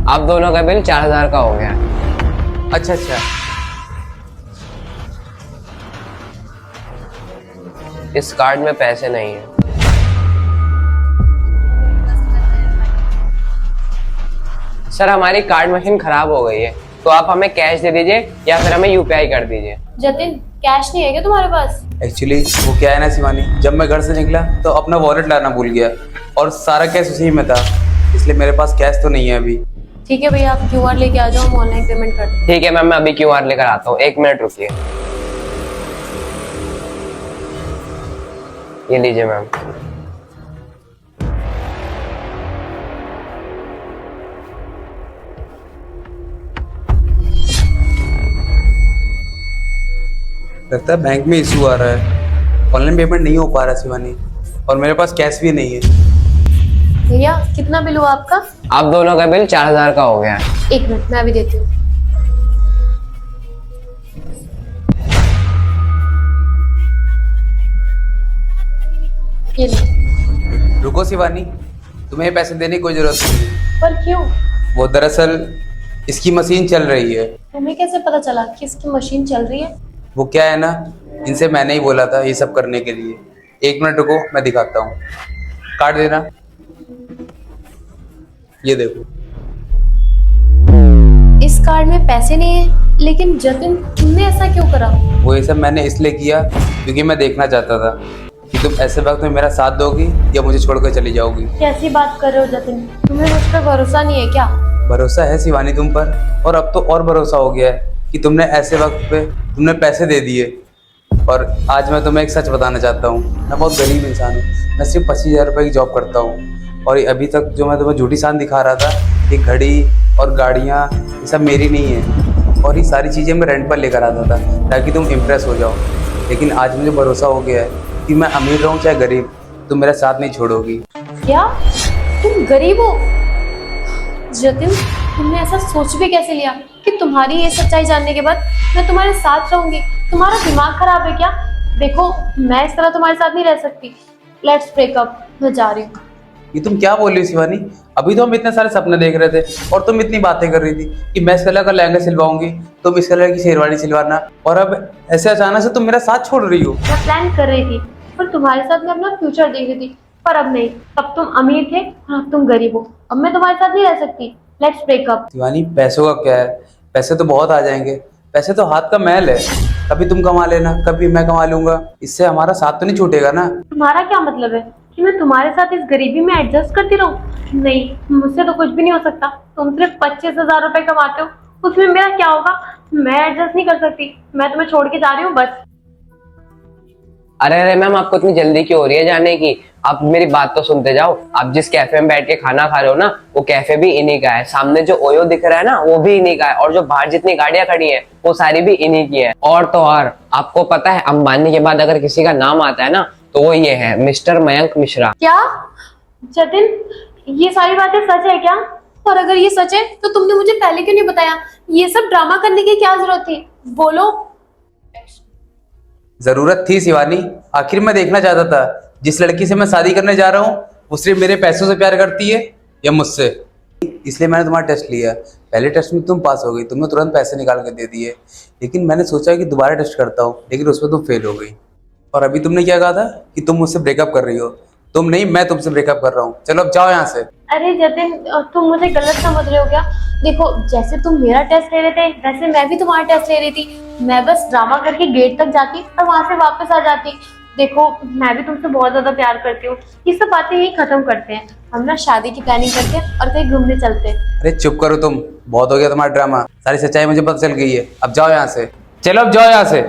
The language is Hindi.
आप दोनों का बिल 4000 का हो गया। अच्छा अच्छा। इस कार्ड में पैसे नहीं है। सर हमारी कार्ड मशीन खराब हो गई है, तो आप हमें कैश दे दीजिए या फिर हमें यूपीआई कर दीजिए। जतिन, कैश नहीं है क्या तुम्हारे पास? एक्चुअली वो क्या है ना शिवानी, जब मैं घर से निकला तो अपना वॉलेट लाना भूल गया और सारा कैश उसी में था, इसलिए मेरे पास कैश तो नहीं है अभी। ठीक है भैया, आप क्यूआर लेके आ जाओ, हम ऑनलाइन पेमेंट कर दें। ठीक है मैम, मैं अभी क्यूआर लेकर आता हूँ, 1 मिनट रुकिए। ये लीजिए मैम। लगता है बैंक में इशू आ रहा है, ऑनलाइन पेमेंट नहीं हो पा रहा शिवानी, और मेरे पास कैश भी नहीं है। भैया कितना बिल हुआ आपका? आप दोनों का बिल 4000 का हो गया। 1 मिनट, मैं अभी देती हूँ। ये लो। रुको शिवानी, तुम्हें पैसे देने की कोई जरूरत नहीं है। पर क्यों? वो दरअसल इसकी मशीन चल रही है। तुम्हें कैसे पता चला कि इसकी मशीन चल रही है? वो क्या है ना, इनसे मैंने ही बोला था ये सब करने के लिए। 1 मिनट रुको, मैं दिखाता हूँ। कार्ड देना, ये देखो। इस कार्ड में पैसे नहीं है, लेकिन जतिन तुमने ऐसा क्यों करा? वो ये सब मैंने इसलिए किया क्योंकि मैं देखना चाहता था कि तुम ऐसे वक्त में मेरा साथ दोगी या मुझे छोड़कर चली जाओगी। कैसी बात कर रहे हो जतिन? तुम्हें मुझ पर भरोसा नहीं है क्या? भरोसा है शिवानी तुम पर, और अब तो और भरोसा हो गया है कि तुमने ऐसे वक्त पे तुमने पैसे दे दिए। और आज मैं तुम्हें एक सच बताना चाहता हूँ, मैं बहुत गरीब इंसान हूँ। मैं सिर्फ 25,000 रुपये की जॉब करता हूँ, और अभी तक जो मैं तुम्हें झूठी शान दिखा रहा था, ये घड़ी और गाड़ियाँ ये सब मेरी नहीं है, और ये सारी चीज़ें मैं रेंट पर लेकर आता था ताकि तुम इम्प्रेस हो जाओ। लेकिन आज मुझे भरोसा हो गया है कि मैं अमीर रहूँ चाहे गरीब, तुम मेरा साथ नहीं छोड़ोगी। क्या तुम गरीब हो? जतिन, तुमने ऐसा सोच भी कैसे लिया कि तुम्हारी ये सच्चाई जानने के बाद मैं तुम्हारे साथ रहूंगी? तुम्हारा दिमाग खराब है क्या? देखो, मैं इस तरह तुम्हारे साथ नहीं रह सकती। लेट्स ब्रेक अप, मैं जा रही हूँ। ये तुम क्या बोल रही हो शिवानी? अभी तो हम इतने सारे सपने देख रहे थे और तुम इतनी बातें कर रही थी कि मैं इस कलर का लहंगा सिलवाऊंगी, तुम इस कलर की शेरवानी सिलवाना, और अब ऐसे अचानक से तुम मेरा साथ छोड़ रही हो। मैं प्लान कर रही थी, पर तुम्हारे साथ मैं अपना फ्यूचर देख रही थी, पर अब नहीं। तब तुम अमीर थे और अब तुम गरीब हो। अब मैं तुम्हारे साथ नहीं रह सकती। Let's break up. शिवानी, पैसों का क्या है, पैसे तो बहुत आ जाएंगे, पैसे तो हाथ का मैल है। कभी तुम कमा लेना, कभी मैं कमा लूंगा, इससे हमारा साथ तो नहीं छूटेगा ना। तुम्हारा क्या मतलब है कि मैं तुम्हारे साथ इस गरीबी में एडजस्ट करती रहूं? नहीं, मुझसे तो कुछ भी नहीं हो सकता। तुम सिर्फ 25,000 रुपए कमाते हो, उसमें मेरा क्या होगा? मैं एडजस्ट नहीं कर सकती। मैं तुम्हें छोड़ के जा रही हूँ, बस। अरे अरे मैम, आपको इतनी जल्दी क्यों हो रही है जाने की? आप मेरी बात तो सुनते जाओ। आप जिस कैफे में बैठ के खाना खा रहे हो ना, वो कैफे भी इन्हीं का है। सामने जो ओयो दिख रहा है ना, वो भी इन्हीं का है, और जो बाहर जितनी गाड़ियां खड़ी हैं वो सारी भी इन्हीं की है। और तो और आपको पता है, अंबानी के बाद अगर किसी का नाम आता है ना, तो वो ये है, मिस्टर मयंक मिश्रा। क्या जतिन, ये सारी बातें सच है क्या? और अगर ये सच है तो तुमने मुझे पहले क्यों नहीं बताया? ये सब ड्रामा करने की क्या जरूरत थी? बोलो। जरूरत थी शिवानी, आखिर मैं देखना चाहता था जिस लड़की से मैं शादी करने जा रहा हूँ वो सिर्फ मेरे पैसों से प्यार करती है या मुझसे। इसलिए मैंने तुम्हारा टेस्ट लिया। पहले टेस्ट में तुम पास हो गई, तुमने तुरंत पैसे निकाल के दे दिए। लेकिन मैंने सोचा कि दोबारा टेस्ट करता हूँ, लेकिन उसमें तुम फेल हो गई। और अभी तुमने क्या कहा था कि तुम मुझसे ब्रेकअप कर रही हो। तुम नहीं, मैं तुमसे ब्रेकअप कर रहा हूँ। चलो अब जाओ यहाँ से। अरे जतिन, तुम मुझे गलत समझ रहे हो क्या? देखो, जैसे तुम मेरा टेस्ट ले रहे थे, वैसे मैं भी तुम्हारा टेस्ट ले रही थी। मैं बस ड्रामा करके गेट तक जाती और वहां से वापस आ जाती। देखो, मैं भी तुमसे बहुत ज्यादा प्यार करती हूँ। ये सब बातें यही खत्म करते हैं। हम ना शादी की प्लानिंग करते हैं और कहीं घूमने चलते हैं। अरे चुप करो तुम, बहुत हो गया तुम्हारा ड्रामा। सारी सच्चाई मुझे पता चल गई है, अब जाओ यहाँ से। चलो अब जाओ यहाँ से।